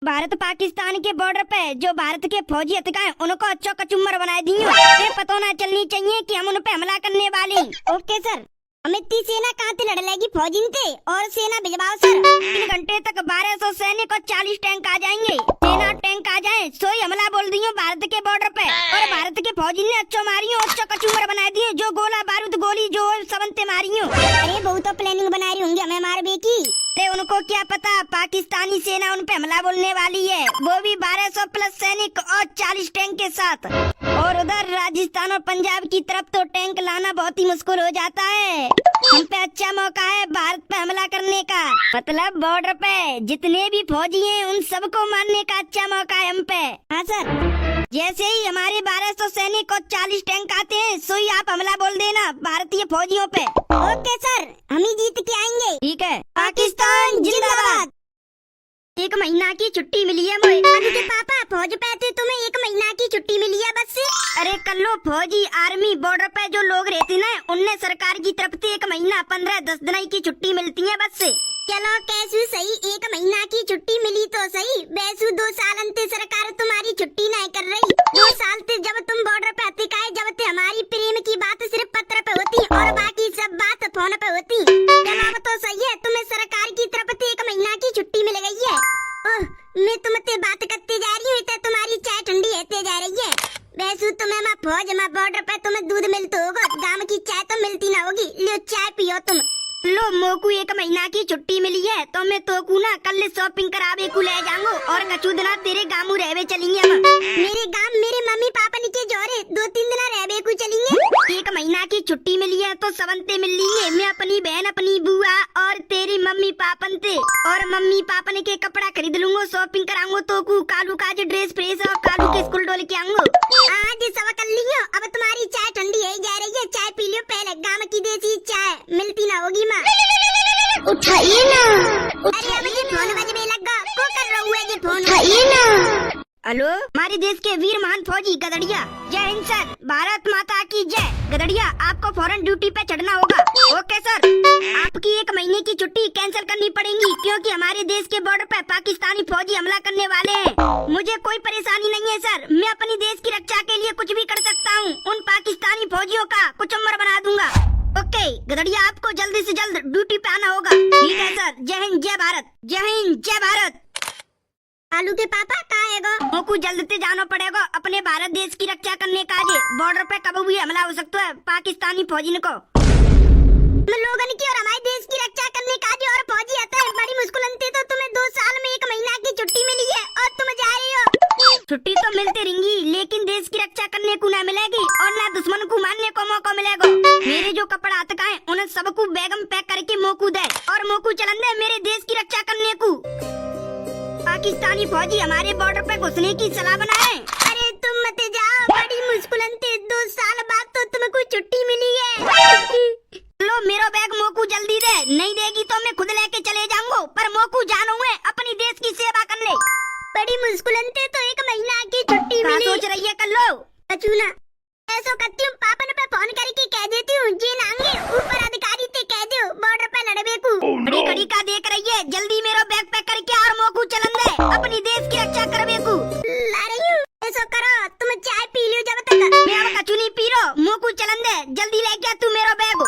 भारत पाकिस्तान के बॉर्डर पे जो भारत के फौजी हथिकाएं उनको अच्छो कचुम्बर बनाए दी हूँ। पता ना चलनी चाहिए कि हम उन पे हमला करने वाले। Okay sir. अमित सेना कहाँ से लड़ लेगी फौजी थे और सेना भिजवाओ सर। 3 घंटे तक 1200 सैनिक और 40 टैंक आ जाएंगे। सेना टैंक आ जाए सोई हमला बोल दी भारत के बॉर्डर पे। और भारत के फौजी ने अच्छो मारी अच्छो कचुम्बर बना दिए। जो गोला बारूद गोली जो सबंते मारी। अरे बहुत तो प्लानिंग बना रही होंगी हमें मार बेकी। अरे उनको क्या पता पाकिस्तानी सेना उन पे हमला बोलने वाली है, वो भी 1200 प्लस सैनिक और 40 टैंक के साथ। और उधर राजस्थान और पंजाब की तरफ तो टैंक लाना बहुत ही मुश्किल हो जाता है। हम पे अच्छा मौका है भारत पे हमला करने का। मतलब बॉर्डर पे जितने भी फौजी हैं उन सबको मारने का अच्छा मौका है हम पे। हाँ सर। जैसे ही हमारे 1200 सैनिक और 40 टैंक आते हैं सोई आप हमला बोल देना भारतीय फौजियों पे। ओके सर, हम ही जीत के आएंगे। ठीक है। पाकिस्तान जिंदाबाद। 1 महीना की छुट्टी मिली है मुझे। पापा फौज पे थे तुम्हें 1 महीना की छुट्टी मिली है बस से। अरे कल्लो फौजी आर्मी बॉर्डर पे जो लोग रहते ना उनने सरकार की तरफ से 1 महीना 15-10 दिन की छुट्टी मिलती है बस से। चलो कैसे सही 1 महीना की छुट्टी मिली तो सही। वैसे 2 साल अंते सरकार तुम्हारी छुट्टी नहीं कर रही। 2 साल से जब तुम बॉर्डर पे अतिकाए जब ते हमारी प्रेम की बात सिर्फ पत्र पे होती और बाकी सब बात फोन पे होती। चलो तो सही है तुम्हें सरकार की तरफ से 1 महीना की छुट्टी मिल गई है। ओह, मैं तुमसे बात करते जा रही हूँ तुम्हारी चाय ठंडी होते जा रही है। वैसे तुम्हें मैं फौज में बॉर्डर पे तुम्हें दूध मिलता होगा, गांव की चाय तो मिलती ना होगी। लो चाय पियो तुम। लो मोकू 1 महीना की छुट्टी मिली है तो मैं तो को ना कल शॉपिंग करावे को ले जाऊंगा और कछु दिना तेरे गाँव रहवे चलेंगे। हम मेरे गाँव मेरे मम्मी पापा के जोरे 2-3 दिन रहवे को चलेंगे। 1 महीना की छुट्टी मिली है तो सबंते मिल लेंगे। मैं अपनी बहन अपनी बुआ और तेरी मम्मी पापन से और मम्मी पापन के कपड़ा खरीद लूंगा, शॉपिंग कराऊंगा तो को कालू का जो ड्रेस फ्रेस और कालू के स्कूल डोल के आऊंगा। आज सब कर लियो। अब तुम्हारी चाय ठंडी है जा रही है, चाय पी लियो पहले। गाँव की देसी चाय मिलती ना होगी माँ। उठाइए ना। अरे अब ये फोन बजने लगा को कर रहा हुआ ये फोन। उठाइए ना। हेलो, हमारे देश के वीर महान फौजी गदड़िया। जय हिंद सर, भारत माता की जय। गदड़िया आपको फौरन ड्यूटी पे चढ़ना होगा। Okay sir. आपकी 1 महीने की छुट्टी कैंसिल करनी पड़ेगी क्योंकि हमारे देश के बॉर्डर पे पाकिस्तानी फौजी हमला करने वाले हैं। मुझे कोई परेशानी नहीं है सर, मैं अपनी देश की रक्षा के लिए कुछ भी कर सकता हूँ। उन पाकिस्तानी फौजियों का कुचम्बर बना दूंगा। ओके गदड़िया आपको जल्दी से जल्द ड्यूटी पे आना होगा। ठीक है सर। जय हिंद जय भारत। जय हिंद जय भारत। आलू के पापा कहाँ है गो? मोकू जल्द से जाना पड़ेगा अपने भारत देश की रक्षा करने का। बॉर्डर पे कभी भी हमला हो सकता है पाकिस्तानी फौजी को। लोगन की और हमारे देश की रक्षा करने का और फौजी आता है बड़ी मुश्किल अंते तो तुम्हें 2 साल में 1 महीना की छुट्टी मिली है और तुम जा रही हो। छुट्टी तो मिलती रहेंगी लेकिन देश की रक्षा करने को ना मिलेगी और ना दुश्मन को मारने को मौका मिलेगा। मेरे जो कपड़ा आता है उन्हें सबको बैगम पैक करके मोकू दे और मोकू चलन दे मेरे देश की रक्षा करने को। पाकिस्तानी फौजी हमारे बॉर्डर पे घुसने की सलाह बनाए। अरे तुम मत जाओ, बड़ी मुश्किल अंते 2 साल बाद तो तुम्हें कोई छुट्टी मिली है। लो मेरा बैग मोकू जल्दी दे, नहीं देगी तो मैं खुद लेके चले जाऊंगा। पर मोकू जानो है अपनी देश की सेवा कर ले। बड़ी मुश्किल अंते तो 1 महीना की छुट्टी मिली। सोच रही है कर लो कचूना। ऐसा करती हूँ पापा ने पे फोन करके कह देती हूँ जी नांगे ऊपर अधिकारी ते कह दो बॉर्डर पे लड़वे को। बड़ी घड़ी का देख रही है, जल्दी मेरा बैग पैक करके और मोकू चलन दे अपनी देश की रक्षा करवे को। ला रही हूँ। ऐसा करो तुम चाय पी लियो जब तक। मैं अब कचू नहीं पी रो, मोकू चलन दे जल्दी लेके आ तू मेरा बैग।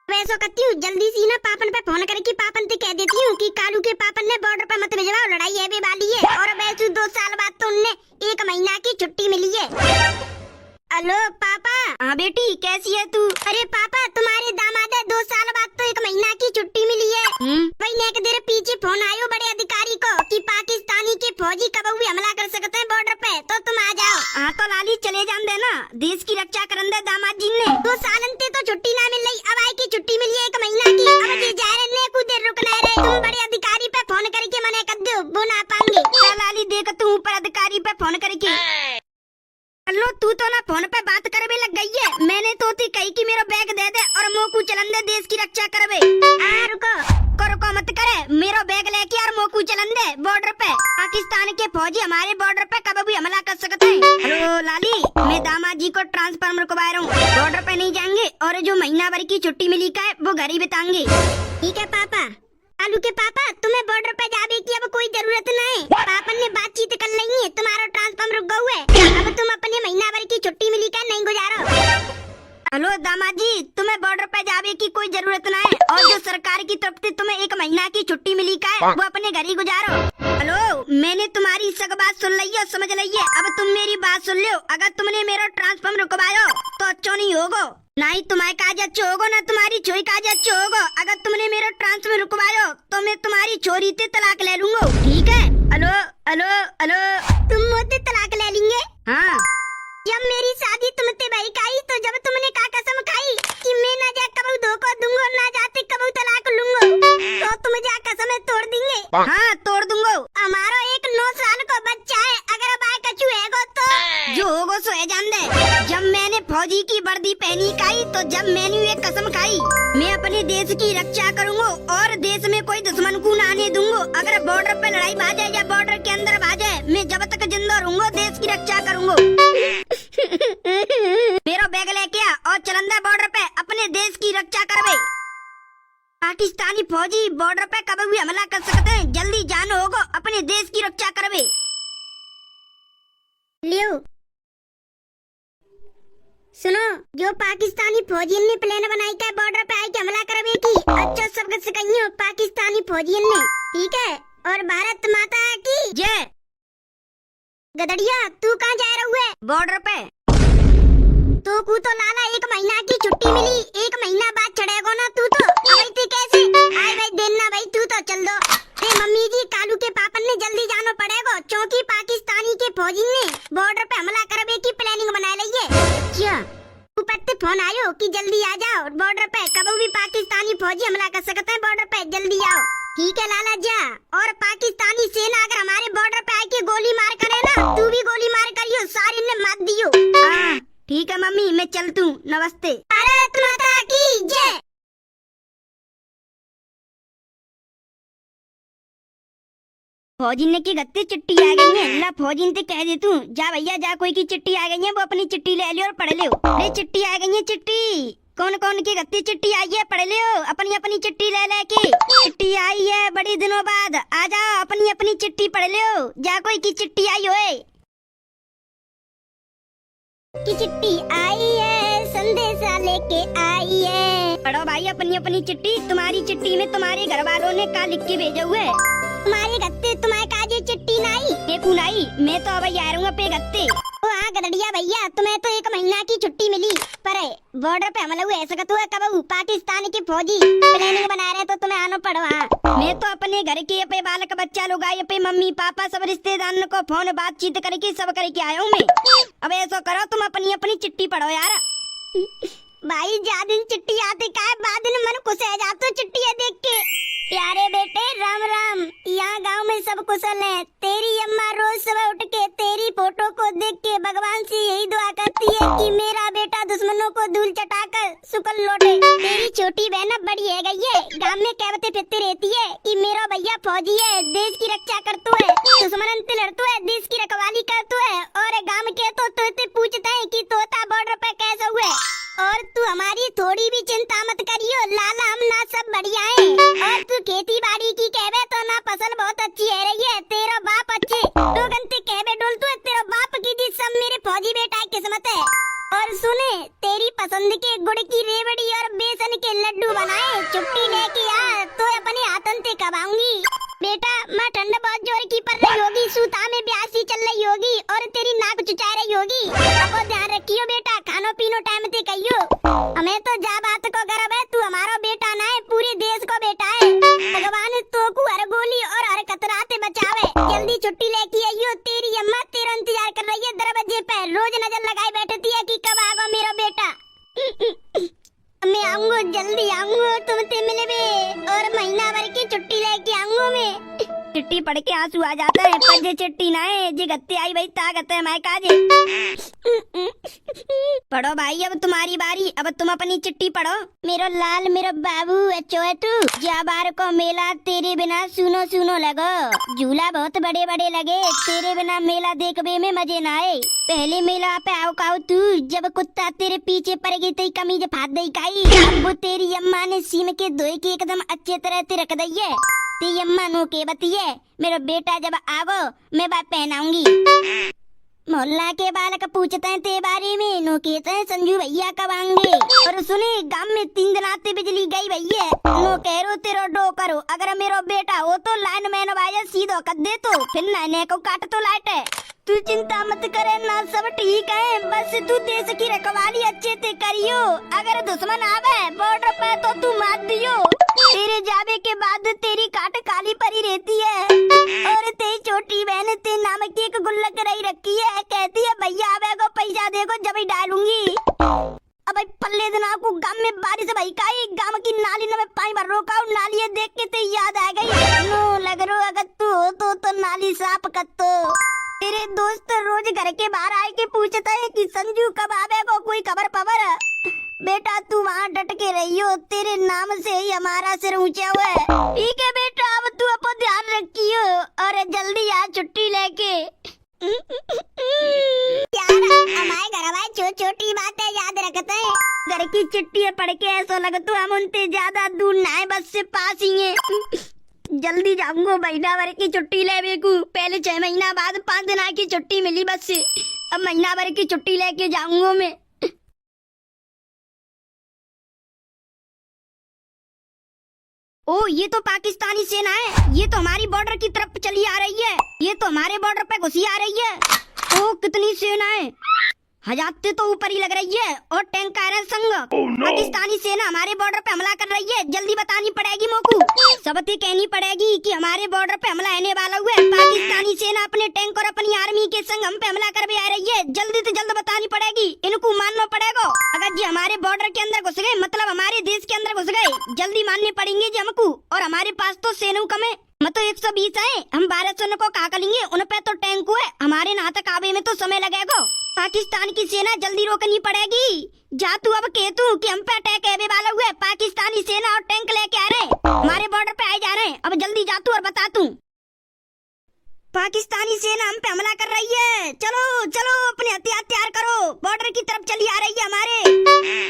वैसा करती हूँ जल्दी सी ना पापन पे फोन करके पापन से कह देती हूँ कि कालू के पापन ने बॉर्डर पे मत भिजवाओ, लड़ाई है भी वाली है। और वैसे 2 साल बाद तो उनने 1 महीना की छुट्टी मिली है। हेलो पापा। हाँ बेटी कैसी है तू? अरे पापा तुम्हारे दामाद है 2 साल बाद तो 1 महीना की छुट्टी मिली है। वही ने एक देर पीछे फोन आयो बड़े अधिकारी को कि पाकिस्तानी के फौजी कब भी हमला कर सकते हैं बॉर्डर पे तो तुम आ जाओ। हाँ तो लाली चले जान देना, देश की रक्षा करन दे दामाद जी ने। 2 साल अंते तो छुट्टी ना मिल रही, अब आई की छुट्टी मिली है 1 महीना की। अब ये जा रहे कुछ देर रुकना है। तुम बड़े अधिकारी पे फोन करके मना कर दो, वो ना पाएंगे। लाली देख तू ऊपर अधिकारी पे फोन करके। लो तू तो ना फोन पे बात करवे लग गई है। मैंने तो थी कही कि मेरा बैग दे दे और मोकू चलन दे देश की रक्षा करवे। रुको मत करे, मेरा बैग लेके और मोकू चलन दे बॉर्डर पे। पाकिस्तान के फौजी हमारे बॉर्डर पे कभी भी हमला कर सकते हैं। हेलो लाली, मैं दामाद जी को ट्रांसफार्मर को बाहर हूँ, बॉर्डर पे नहीं जाएंगे और जो महीना भर की छुट्टी मिली का है वो घर ही बिताएंगे। ठीक है पापा। आलू के पापा तुम्हें बॉर्डर पे जाने की अब कोई जरूरत नहीं। छुट्टी मिली का है, वो अपने घर ही गुजारो। हेलो, मैंने तुम्हारी सब बात सुन ली है, समझ ली है। अब तुम मेरी बात सुन लो। अगर तुमने मेरा ट्रांसफार्म रुकवायो तो अच्छा नहीं होगा। ना ही तुम्हारे काज अच्छे होगा, ना तुम्हारी छोरी काज अच्छे होगा। अगर तुमने मेरा ट्रांसफर रुकवायो तो मैं तुम्हारी छोरी से तलाक ले लूंगा, ठीक है? हेलो हेलो हेलो, तुम मुझसे तलाक ले लेंगे? हाँ। जब मेरी शादी तुमसे भाई काई, तो जब तुमने का कसम खाई कि मैं ना जा कबू धोखा दूंगा, ना जाते कबू तलाक लूंगा, तो तुम जा कसम तोड़ देंगे? हाँ, तोड़ दूंगा। हमारा एक 9 साल का बच्चा है, अगर बाय कछु है तो जो होगा सो है जान दे। जब मैंने फौजी की वर्दी पहनी काई, तो जब मैंने ये कसम खाई मैं अपने देश की रक्षा करूंगा और देश में कोई दुश्मन को ना आने दूंगा। अगर बॉर्डर पे लड़ाई बाजे या बॉर्डर के अंदर बाजे, मैं जब तक जिंदा रहूंगा देश की रक्षा करूंगा। मेरा बैग लेके आ और चलंदा बॉर्डर पे अपने देश की रक्षा करवे। पाकिस्तानी फौजी बॉर्डर पे कभी भी हमला कर सकते हैं, जल्दी जानो होगा, अपने देश की रक्षा करवे। लियो सुनो, जो पाकिस्तानी फौजियन ने प्लान बनाई का बॉर्डर पे आके हमला करवे की, अच्छा सबक सिखाइयो पाकिस्तानी फौजियन ने, ठीक है? और भारत माता की जय। गदड़िया, तू कहाँ जा रहा है? बॉर्डर पे। तू को तो लाला 1 महीना की छुट्टी मिली, 1 महीना बाद चढ़ेगा ना तू तो? अबे तू कैसे आए भाई? देना भाई, तू तो चल दो। मम्मी जी, कालू के पापन ने जल्दी जाना पड़ेगा, क्योंकि पाकिस्तानी के फौजी ने बॉर्डर पे हमला करवे की प्लानिंग बना ली है। क्या ऊपर से फोन आयो कि जल्दी आ जाओ बॉर्डर पे, कभी भी पाकिस्तानी फौजी हमला कर सकते हैं बॉर्डर पे, जल्दी आओ। ठीक है लाला जा। और पाकिस्तानी सेना अगर हमारे बॉर्डर पे आके गोली मार करे ना, तू भी गोली मार करियो, सारे ने मार दियो। हाँ ठीक है मम्मी, मैं चलतू, नमस्ते। भारत माता की जय। फौजी ने की गत्ते चिट्ठी आ गई है, ला फौजी ने कह दे तू, जा भैया जा, कोई की चिट्ठी आ गई है, वो अपनी चिट्ठी ले लियो और पढ़ लियो। ले चिट्ठी आ गई है, चिट्ठी कौन कौन की गत्ती चिट्ठी आई है, पढ़ लियो, अपनी अपनी चिट्ठी ले ले के। चिट्ठी आई है बड़ी दिनों बाद, आ जाओ अपनी अपनी चिट्ठी पढ़ लियो, जा कोई की चिट्ठी आई होए। की चिट्ठी आई है, संदेशा लेके आई है। पढ़ो भाई अपनी अपनी चिट्ठी। तुम्हारी चिट्ठी में तुम्हारे घर वालों ने का लिख के भेजे हुए? तुम्हारे गत्ते तुम्हारे काजे चिट्ठी नहीं देखू नहीं, मैं तो अब आ रहूँगा पे गत्ते। ओ हाँ गदड़िया भैया, तुम्हें तो 1 महीना की छुट्टी मिली, पर बॉर्डर पे हमला हुआ ऐसा कतु है, कब पाकिस्तान के फौजी प्लानिंग बना रहे तो तुम्हें आना पड़ो। हाँ मैं तो अपने घर के पे बालक बच्चा लोग आए, पे मम्मी पापा सब रिश्तेदारों को फोन बातचीत करके सब करके आया हूँ मैं। अब ऐसा करो तुम अपनी अपनी चिट्ठी पढ़ो यार। भाई जा दिन चिट्ठी आती का बाद दिन मन खुश है जातो चिट्ठी देख के। प्यारे बेटे राम राम, यहाँ गांव में सब कुशल है। तेरी अम्मा रोज सुबह उठ के तेरी फोटो को देख के भगवान से यही दुआ करती है कि मेरा बेटा दुश्मनों को धूल चटाकर सुकल लौटे। तेरी छोटी बहन बड़ी है गई है, गांव में कहते फिरते रहती है कि मेरा भैया फौजी है, देश की रक्षा करतो है, दुश्मन से लड़तो है, देश की रखवाली करतो है। और गांव के तो तोते पूछते हैं कि तोता बॉर्डर पे कैसे हुए। और तू हमारी थोड़ी भी चिंता मत करियो लाला, हम ना सब बढ़िया है। और तू खेती बाड़ी की कहवे तो ना फसल बहुत अच्छी है रही है, तेरा बाप अच्छे दो घंटे कहवे डोल तू, तेरा बाप की दी सब मेरे फौजी बेटा की किस्मत है। और सुने, तेरी पसंद के गुड़ की रेवड़ी और बेसन के लड्डू बनाए, छुट्टी लेके आ तो अपने हाथन से कबाऊंगी। बेटा मैं ठंड बहुत जोर की पड़ रही होगी, सूता में ब्यासी चल रही होगी और तेरी नाक चुचा रही होगी, अब ध्यान रखियो बेटा, खानो पीनो टाइम से कहियो। हमें तो जा बात को गर्व है, तू हमारा बेटा ना है, पूरे देश को बेटा है। भगवान तो को हर गोली और हर खतरा से बचावे। जल्दी छुट्टी लेके आइयो, तेरी अम्मा तेरा इंतजार कर रही है दरवाजे पे, रोज नजर लगाई बैठती है कि कब आएगा मेरा बेटा। मैं आऊंगा, जल्दी आऊंगा, तुमसे मिलवे और महीना भर की छुट्टी लेके आऊंगा मैं। चिट्ठी पढ़ के आंसू आ जाता है, पर जे चिट्ठी ना है जे गत्ते आई भाई ताकत है मैं काजे। पढ़ो भाई अब तुम्हारी बारी, अब तुम अपनी चिट्ठी पढ़ो। मेरा लाल मेरा बाबू अच्छो है तू, जा बार को मेला तेरे बिना सुनो सुनो लगो, झूला बहुत बड़े बड़े लगे, तेरे बिना मेला देखने में मजे ना आए। पहले मेला पे आओ काओ तू, जब कुत्ता तेरे पीछे पड़ गई तेरी कमीज फाड़ दई काई, अब वो तेरी अम्मा ने सीम के धोए के एकदम अच्छे तरह से रख दई है। तेरी अम्मा नो के बतिए, मेरा बेटा जब आवो मैं बात पहनाऊंगी। मोहल्ला के बालक पूछते हैं ते बारे में, नो कहते हैं संजू भैया कब आएंगे। और सुने गांव में 3 दिन आते बिजली गई भैया, नो कह रो तेरो डो करो, अगर मेरो बेटा हो तो लाइन मैन वाया सीधो कर दे तो फिर नैने को काट तो लाइट है। तू चिंता मत करे ना, सब ठीक है, बस तू देश की रखवाली अच्छे से करियो, अगर दुश्मन आवे बॉर्डर पे तो तू मार दियो। तेरे जावे के बाद तेरी काट काली परी रहती है, और तेरी छोटी बहन ते नाम की एक गुल्लक रही रखी है, कहती है भैया आवे को पैसा देखो जब ही डालूंगी। अब भाई पल्ले दिना को गांव में बारिश भई काई, गांव की नाली में पानी भर रोका, नाली देख के ते याद आ गई, नो लग रो अगर तू हो तो नाली साफ कर तो। तेरे दोस्त रोज घर के बाहर आए के पूछता है कि संजू कब आवे को कोई खबर पवर। बेटा तू वहाँ डट के रहियो, तेरे नाम से ही हमारा सिर ऊंचा हुआ है। ठीक है बेटा, अब तू अपना ध्यान रखियो और जल्दी आ छुट्टी लेके। यार हमारे घर वाले छोटी बातें याद रखते हैं, घर की चिट्ठी पढ़ के ऐसा लगता है हम उनसे ज्यादा दूर ना है, बस से पास ही है। जल्दी जाऊंगा महीना भर की छुट्टी ले को, पहले 6 महीना बाद 5 दिन की छुट्टी मिली बस से, अब महीना भर की छुट्टी लेके जाऊंगा मैं। ओ ये तो पाकिस्तानी सेना है, ये तो हमारी बॉर्डर की तरफ चली आ रही है, ये तो हमारे बॉर्डर पे घुसी आ रही है। ओ कितनी सेना है, 1000 से तो ऊपर ही लग रही है, और टैंक आ रहे हैं संग। पाकिस्तानी सेना हमारे बॉर्डर पे हमला कर रही है, जल्दी बतानी पड़ेगी मोकू, सबसे कहनी पड़ेगी कि हमारे बॉर्डर पे हमला आने वाला हुआ है। पाकिस्तानी सेना अपने टैंक और अपनी आर्मी के संग हम पे हमला कर भी आ रही है, जल्दी से जल्द बतानी पड़ेगी, इनको मानना पड़ेगा। अगर जी हमारे बॉर्डर के अंदर घुस गए मतलब हमारे देश के अंदर घुस गए, जल्दी मानने पड़ेंगे जी हमको, और हमारे पास तो सेना कम है, मतलब 120 है, हम 1200 को का करेंगे, उन पे तो टैंक है, हमारे यहाँ तक आवे में तो समय लगेगा। पाकिस्तान की सेना जल्दी रोकनी पड़ेगी। जा तू अब कह तू कि हम पे अटैक आने वाला हुआ है, पाकिस्तानी सेना और टैंक लेके आ रहे हैं, हमारे बॉर्डर पे आए जा रहे हैं, अब जल्दी जा तू और बता तू। पाकिस्तानी सेना हम पे हमला कर रही है, चलो चलो अपने हथियार तैयार करो, बॉर्डर की तरफ चली आ रही है हमारे।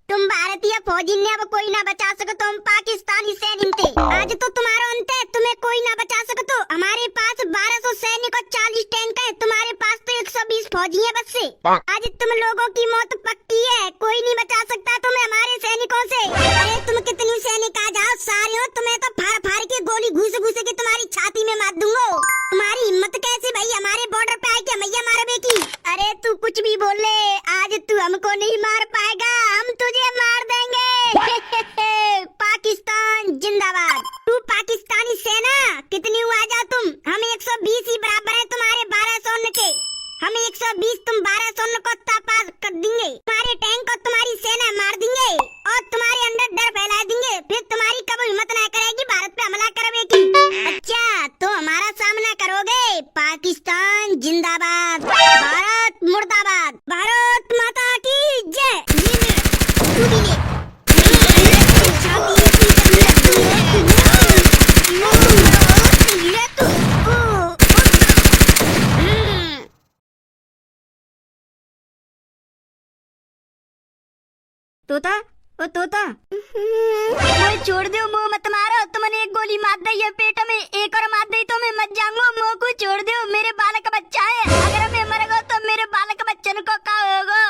तुम भारतीय फौजी ने अब कोई ना बचा सको, तुम पाकिस्तानी सैनिक थे, आज तो तुम्हारा अंत है, तुम्हें कोई ना बचा सको। तो हमारे पास 1200 सैनिक और 40 टैंक है, तुम्हारे पास तो 120 फौजी है बस से। आज तुम लोगों की मौत पक्की है, कोई नहीं बचा सकता तुम्हें हमारे सैनिकों से। अरे तुम कितनी सैनिक आ जाओ सारे हो, तुम्हें तो फाड़ फाड़ के गोली घुस घुस के तुम्हारी छाती में मार दूंगा। तुम्हारी हिम्मत कैसे भाई हमारे बॉर्डर पे आके मैया मारे की। अरे तू कुछ भी बोल ले, आज तू हमको नहीं मार पाएगा, हम तुझे मार देंगे। पाकिस्तान जिंदाबाद। तू पाकिस्तानी सेना कितनी हुआ जा तुम, हम 120 ही बराबर है तुम्हारे 1200 के, हम 120 तुम 1200 को तपास कर देंगे, तुम्हारे टैंक और तुम्हारी सेना मार देंगे और तुम्हारे अंदर डर फैला देंगे, फिर तुम्हारी कभी हिम्मत ना करेगी भारत पे हमला करने की। अच्छा तो हमारा सामना करोगे। पाकिस्तान जिंदाबाद, भारत मुर्दाबाद, भारत माता की जय। तू भी ले। तोता ओ तोता मोए छोड़ दो, मुंह मत मारो, तुमने एक गोली मार दी है पेट में, एक और मार दी तो मैं मत जाऊंगा, मुंह को छोड़ दो, मेरे बालक बच्चा है, अगर मैं मर गया तो मेरे बालक बच्चन को क्या होगा।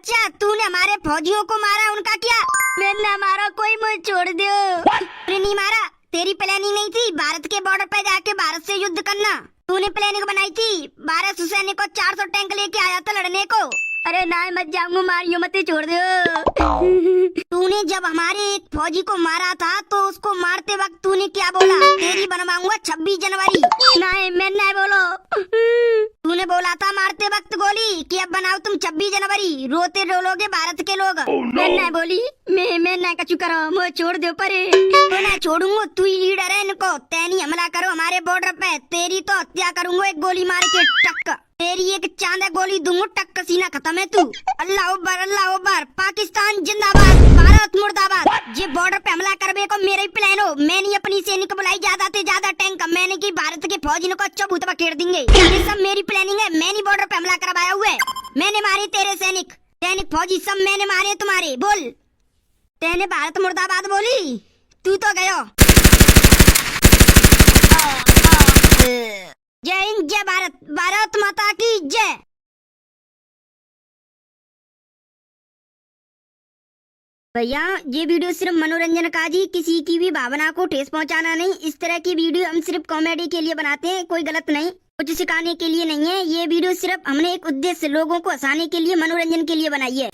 अच्छा तूने हमारे फौजियों को मारा, उनका क्या? मैंने मारा कोई, मुझे छोड़ दो। तूने नहीं मारा, तेरी प्लानिंग नहीं थी भारत के बॉर्डर पे जाके भारत से युद्ध करना? तूने प्लानिंग बनाई थी 1200 सैनिक को 400 टैंक लेके आया था लड़ने को। अरे ना मत जाऊंगा, मारियो मत, छोड़ दो। तूने जब हमारे एक फौजी को मारा था तो उसको मारते वक्त तूने क्या बोला? तेरी बनवाऊंगा 26 जनवरी। नहीं मैं नहीं बोलो। तूने बोला था मारते वक्त गोली कि अब बनाओ तुम 26 जनवरी, रोते रोलोगे भारत के लोग। मैं नहीं बोली, मैं नहीं कछु करो, मुझे छोड़ दो परे। तो मैं छोड़ूंगा, तू ही लीडर है इनको। तैनी हमला करो हमारे बॉर्डर पे, तेरी तो हत्या करूंगा एक गोली मार के टक। तेरी एक चांदा गोली दूंगा टक, सीना खत्म है तू। अल्लाह अकबर, अल्लाह अकबर। पाकिस्तान जिंदाबाद, भारत मुर्दाबाद। ये बॉर्डर पे हमला करने को मेरा ही प्लान हो। मैंने अपनी सैनिक बुलाई ज्यादा से ज्यादा टैंक, मैंने की भारत के फौजी को अच्छा भूत बखेड़ देंगे। ये सब मेरी प्लानिंग है, मैंने बॉर्डर पे हमला करवाया हुआ है। मैंने मारे तेरे सैनिक, सैनिक फौजी सब मैंने मारे तुम्हारे। बोल, तेने भारत मुर्दाबाद बोली, तू तो गयो। जय हिंद, जय भारत, भारत माता की जय। भैया ये वीडियो सिर्फ मनोरंजन का जी, किसी की भी भावना को ठेस पहुंचाना नहीं। इस तरह की वीडियो हम सिर्फ कॉमेडी के लिए बनाते हैं, कोई गलत नहीं, कुछ सिखाने के लिए नहीं है। ये वीडियो सिर्फ हमने एक उद्देश्य, लोगों को हंसाने के लिए, मनोरंजन के लिए बनाई है।